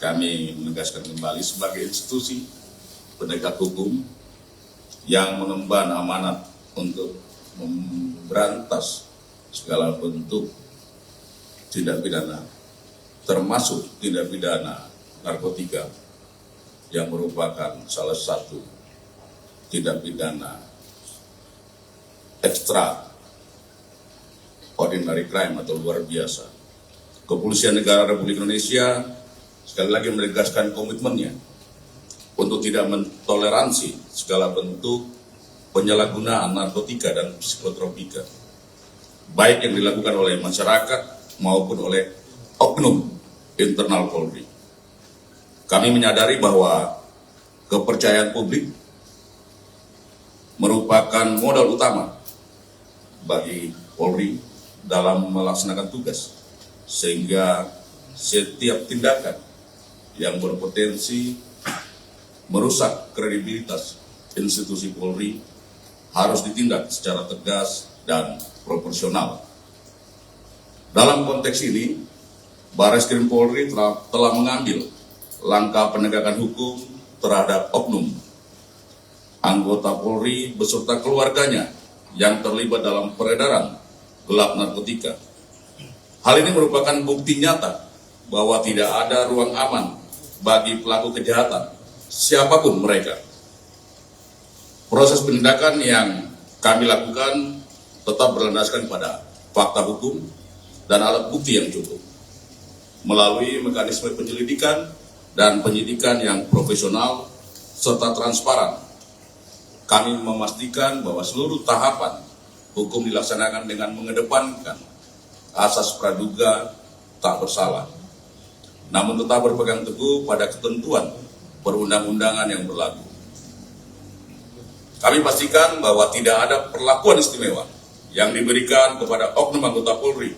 kami menegaskan kembali sebagai institusi penegak hukum yang mengemban amanat untuk memberantas segala bentuk tindak pidana, termasuk tindak pidana narkotika yang merupakan salah satu tindak pidana ekstra ordinary crime atau luar biasa. Kepolisian Negara Republik Indonesia sekali lagi menegaskan komitmennya untuk tidak mentoleransi segala bentuk penyalahgunaan narkotika dan psikotropika, baik yang dilakukan oleh masyarakat maupun oleh oknum internal Polri. Kami menyadari bahwa kepercayaan publik merupakan modal utama bagi Polri dalam melaksanakan tugas, sehingga setiap tindakan yang berpotensi merusak kredibilitas institusi Polri harus ditindak secara tegas dan proporsional. Dalam konteks ini, Barreskrim Polri telah mengambil langkah penegakan hukum terhadap oknum anggota Polri beserta keluarganya yang terlibat dalam peredaran gelap narkotika. Hal ini merupakan bukti nyata bahwa tidak ada ruang aman bagi pelaku kejahatan, siapapun mereka. Proses penindakan yang kami lakukan tetap berlandaskan pada fakta hukum dan alat bukti yang cukup. Melalui mekanisme penyelidikan dan penyidikan yang profesional serta transparan, kami memastikan bahwa seluruh tahapan hukum dilaksanakan dengan mengedepankan asas praduga tak bersalah, namun tetap berpegang teguh pada ketentuan perundang-undangan yang berlaku. Kami pastikan bahwa tidak ada perlakuan istimewa yang diberikan kepada oknum anggota Polri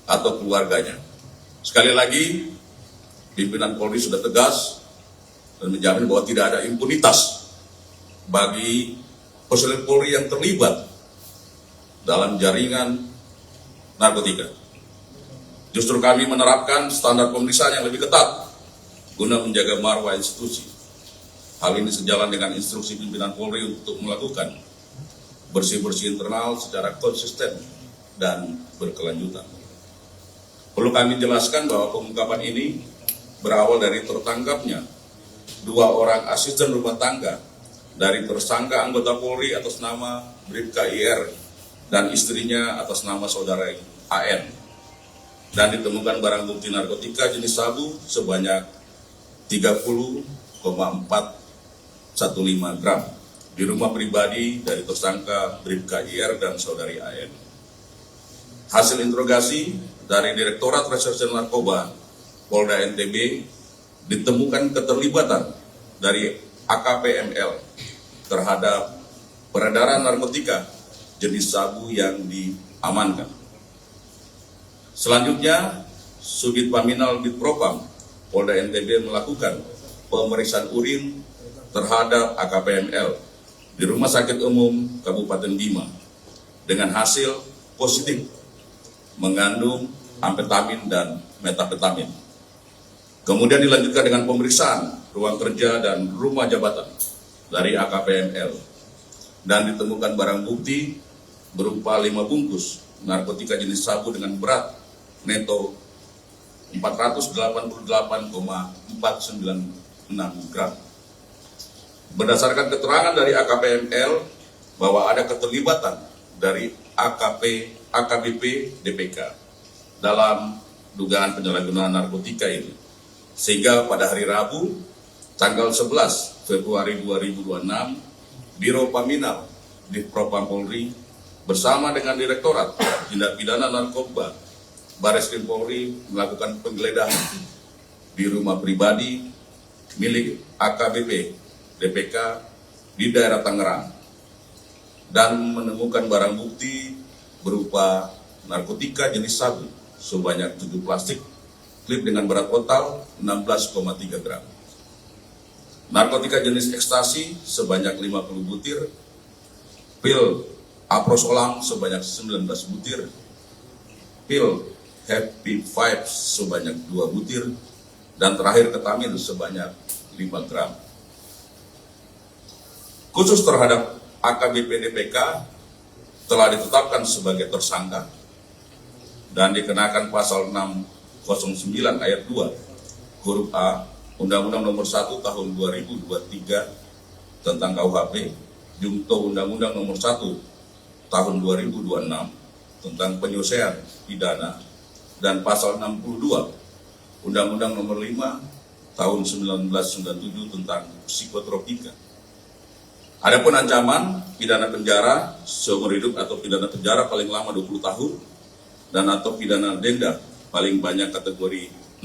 atau keluarganya. Sekali lagi, pimpinan Polri sudah tegas dan menjamin bahwa tidak ada impunitas bagi personel Polri yang terlibat dalam jaringan narkotika. Justru kami menerapkan standar pemeriksaan yang lebih ketat guna menjaga marwah institusi. Hal ini sejalan dengan instruksi pimpinan Polri untuk melakukan bersih-bersih internal secara konsisten dan berkelanjutan. Perlu kami jelaskan bahwa pengungkapan ini berawal dari tertangkapnya 2 orang asisten rumah tangga dari tersangka anggota Polri atas nama Bribka IR dan istrinya atas nama saudara AN, dan ditemukan barang bukti narkotika jenis sabu sebanyak 30,415 gram di rumah pribadi dari tersangka Bribka IR dan saudari AN. Hasil interogasi dari Direktorat Reserse Narkoba Polda NTB ditemukan keterlibatan dari AKP ML terhadap peredaran narkotika jenis sabu yang diamankan. Selanjutnya, Subdit Paminal Bitpropam Polda NTB melakukan pemeriksaan urin terhadap AKP ML di Rumah Sakit Umum Kabupaten Bima dengan hasil positif mengandung amfetamin dan metafetamin. Kemudian dilanjutkan dengan pemeriksaan ruang kerja dan rumah jabatan dari AKP ML dan ditemukan barang bukti berupa 5 bungkus narkotika jenis sabu dengan berat neto 488,496 gram. Berdasarkan keterangan dari AKP ML bahwa ada keterlibatan dari AKBP DPK dalam dugaan penyalahgunaan narkotika ini, sehingga pada hari Rabu tanggal 11 Februari 2026 Biro Paminal Ditpropam Polri bersama dengan Direktorat Tindak Pidana Narkoba Barreskrim Polri melakukan penggeledahan di rumah pribadi milik AKBP DPK di daerah Tangerang dan menemukan barang bukti berupa narkotika jenis sabu sebanyak 7 plastik klip dengan berat total 16,3 gram. Narkotika jenis ekstasi sebanyak 50 butir, pil aprosolam sebanyak 19 butir, pil Happy Vibes sebanyak 2 butir, dan terakhir ketamin sebanyak 5 gram. Khusus terhadap AKBP DPK telah ditetapkan sebagai tersangka dan dikenakan pasal 609 ayat 2 huruf A Undang-Undang Nomor 1 Tahun 2023 tentang KUHP, Junto Undang-Undang Nomor 1 Tahun 2026 tentang penyelesaian pidana, dan pasal 62 Undang-Undang Nomor 5 Tahun 1997 tentang psikotropika. Adapun ancaman pidana penjara seumur hidup atau pidana penjara paling lama 20 tahun dan atau pidana denda paling banyak kategori 6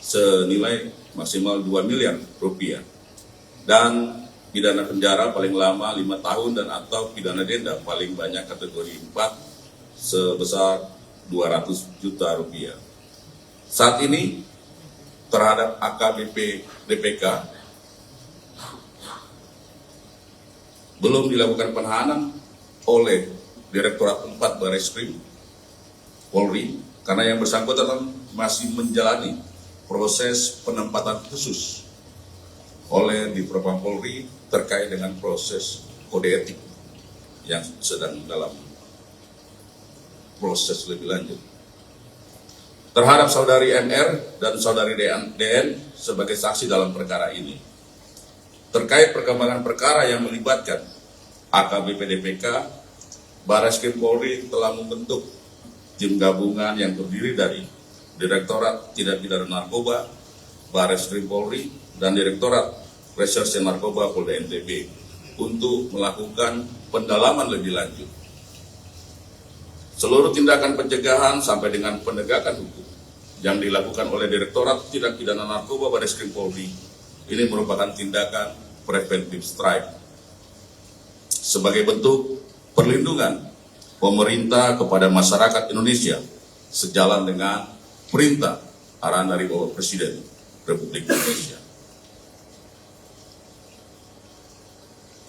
senilai maksimal 2 miliar rupiah, dan pidana penjara paling lama 5 tahun dan atau pidana denda paling banyak kategori 4 sebesar 200 juta rupiah. Saat ini terhadap AKBP DPK belum dilakukan penahanan oleh Direktorat 4 Barreskrim Polri karena yang bersangkutan masih menjalani proses penempatan khusus oleh di Propam Polri terkait dengan proses kode etik yang sedang dalam proses lebih lanjut. Terhadap saudari MR dan saudari DN sebagai saksi dalam perkara ini, terkait perkembangan perkara yang melibatkan AKBP DPK, Barreskrim Polri telah membentuk tim gabungan yang terdiri dari Direktorat Tindak Pidana Narkoba, Barreskrim Polri, dan Direktorat Reserse Narkoba Polda NTB untuk melakukan pendalaman lebih lanjut. Seluruh tindakan pencegahan sampai dengan penegakan hukum yang dilakukan oleh Direktorat Tindak Pidana Narkoba Barreskrim Polri ini merupakan tindakan preventive strike sebagai bentuk perlindungan pemerintah kepada masyarakat Indonesia sejalan dengan perintah arahan dari Bapak Presiden Republik Indonesia.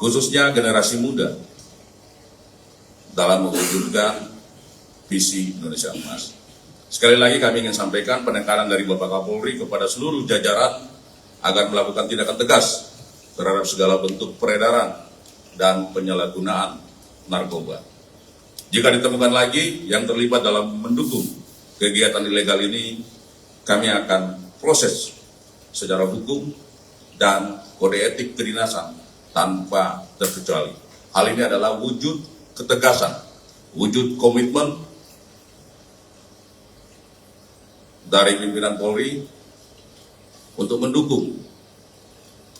Khususnya generasi muda dalam mewujudkan visi Indonesia Emas. Sekali lagi kami ingin sampaikan penekanan dari Bapak Kapolri kepada seluruh jajaran agar melakukan tindakan tegas terhadap segala bentuk peredaran dan penyalahgunaan narkoba. Jika ditemukan lagi yang terlibat dalam mendukung kegiatan ilegal ini, kami akan proses secara hukum dan kode etik kedinasan tanpa terkecuali. Hal ini adalah wujud ketegasan, wujud komitmen dari pimpinan Polri untuk mendukung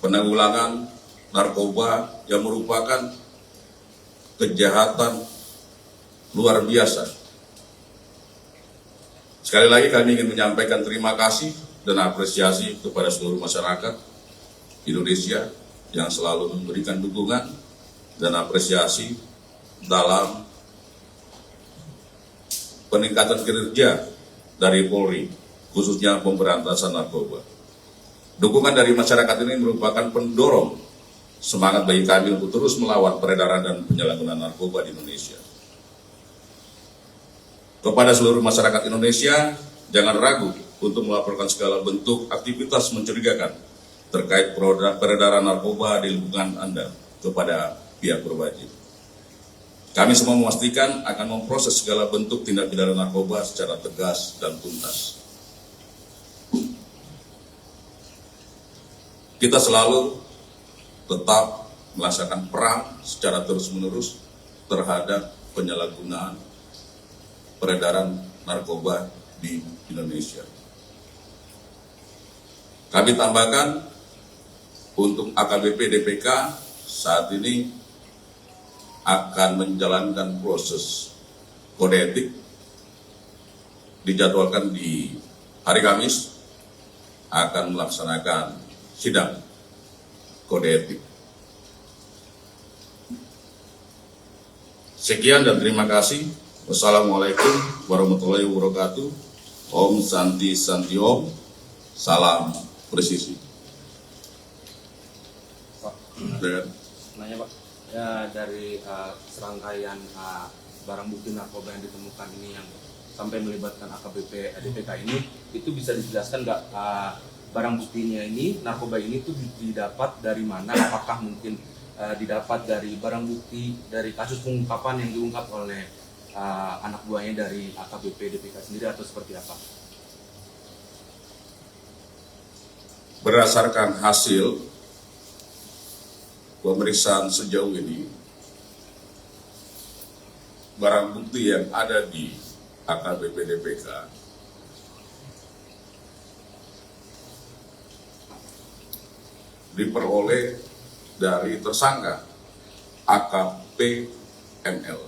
penanggulangan narkoba yang merupakan kejahatan luar biasa. Sekali lagi kami ingin menyampaikan terima kasih dan apresiasi kepada seluruh masyarakat Indonesia yang selalu memberikan dukungan dan apresiasi dalam peningkatan kinerja dari Polri, khususnya pemberantasan narkoba. Dukungan dari masyarakat ini merupakan pendorong semangat bagi kami untuk terus melawan peredaran dan penyalahgunaan narkoba di Indonesia. Kepada seluruh masyarakat Indonesia, jangan ragu untuk melaporkan segala bentuk aktivitas mencurigakan terkait peredaran narkoba di lingkungan Anda kepada pihak berwajib. Kami semua memastikan akan memproses segala bentuk tindak pidana narkoba secara tegas dan tuntas. Kita selalu tetap melaksanakan perang secara terus-menerus terhadap penyalahgunaan peredaran narkoba di Indonesia. Kami tambahkan untuk AKBP DPK saat ini akan menjalankan proses kode etik, dijadwalkan di hari Kamis akan melaksanakan sidang kode etik. Sekian dan terima kasih. Wassalamualaikum warahmatullahi wabarakatuh. Om Santi Santi Om. Salam presisi. Pak, nanya Pak, ya dari serangkaian barang bukti narkoba yang ditemukan ini yang sampai melibatkan AKBP DPK ini, itu bisa dijelaskan nggak barang buktinya ini, narkoba ini tuh didapat dari mana? Apakah mungkin didapat dari barang bukti dari kasus pengungkapan yang diungkap oleh anak buahnya dari AKBP DPK sendiri atau seperti apa? Berdasarkan hasil pemeriksaan sejauh ini, barang bukti yang ada di AKBP DPK diperoleh dari tersangka AKP ML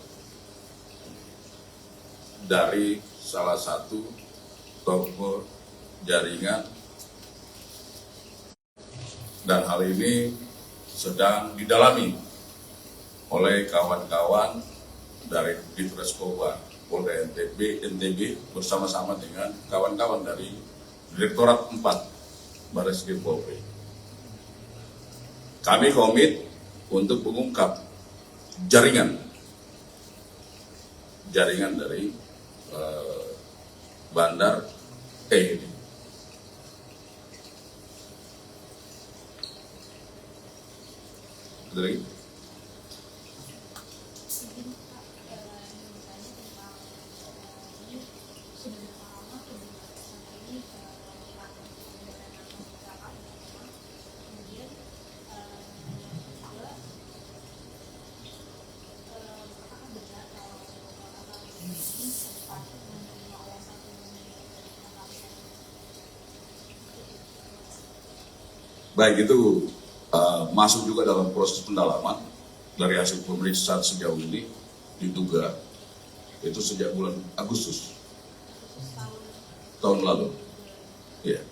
dari salah satu toko jaringan, dan hal ini sedang didalami oleh kawan-kawan dari Ditreskopba Polda NTB bersama-sama dengan kawan-kawan dari Direktorat 4 Barreskrim Polri. Kami komit untuk mengungkap jaringan dari Bandar E ini. Dari baik itu masuk juga dalam proses pendalaman. Dari hasil pemeriksaan sejauh ini diduga itu sejak bulan Agustus tahun lalu, ya.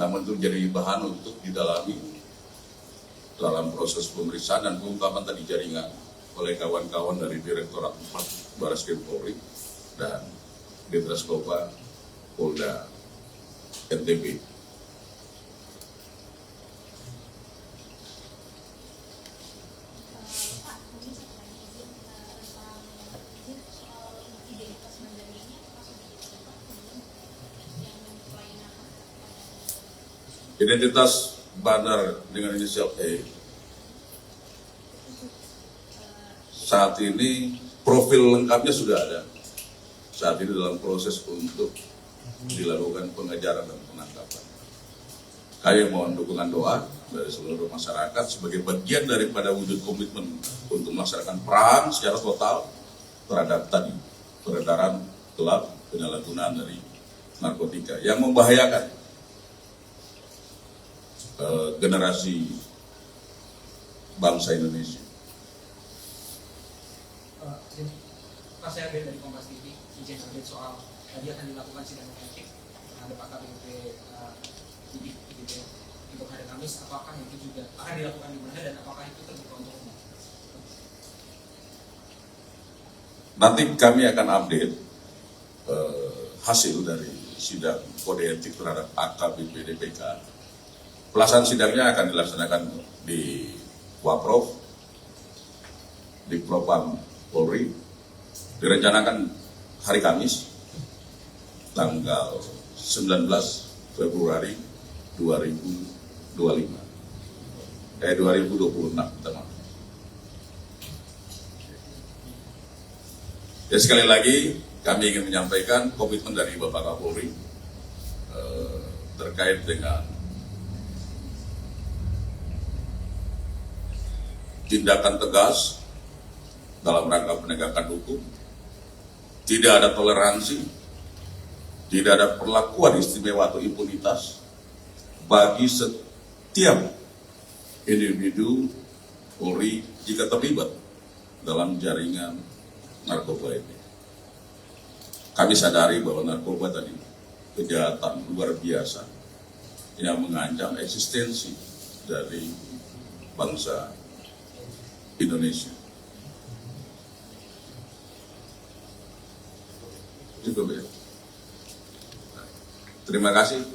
Namun itu jadi bahan untuk didalami dalam proses pemeriksaan dan pengungkapan tadi jaringan oleh kawan-kawan dari Direktorat 4 Barreskrim Polri dan Ditreskopba Polda NTB. Identitas bandar dengan inisial E saat ini profil lengkapnya sudah ada. Saat ini dalam proses untuk dilakukan pengejaran dan penangkapan. Kami mohon dukungan doa dari seluruh masyarakat sebagai bagian daripada wujud komitmen untuk melaksanakan perang secara total terhadap tadi peredaran gelap, penyalahgunaan dari narkotika yang membahayakan generasi bangsa Indonesia. Pak, saya Ben dari Kompas TV, izin update soal tadi akan dilakukan sidang etik terhadap AKBP Didik gitu, untuk hari Kamis. Apakah itu juga akan dilakukan di mana dan apakah itu terbuka untuk umum? Nanti kami akan update hasil dari sidang kode etik terhadap AKBP DPK. Pelaksanaan sidangnya akan dilaksanakan di Waprov, di Propam Polri, direncanakan hari Kamis, tanggal 19 Februari 2026. 2026, teman. Ya, sekali lagi kami ingin menyampaikan komitmen dari Bapak Kapolri terkait dengan tindakan tegas dalam rangka penegakan hukum, tidak ada toleransi, tidak ada perlakuan istimewa atau impunitas bagi setiap individu Polri jika terlibat dalam jaringan narkoba ini. Kami sadari bahwa narkoba tadi kejahatan luar biasa yang mengancam eksistensi dari bangsa Indonesia. Cukup ya. Terima kasih.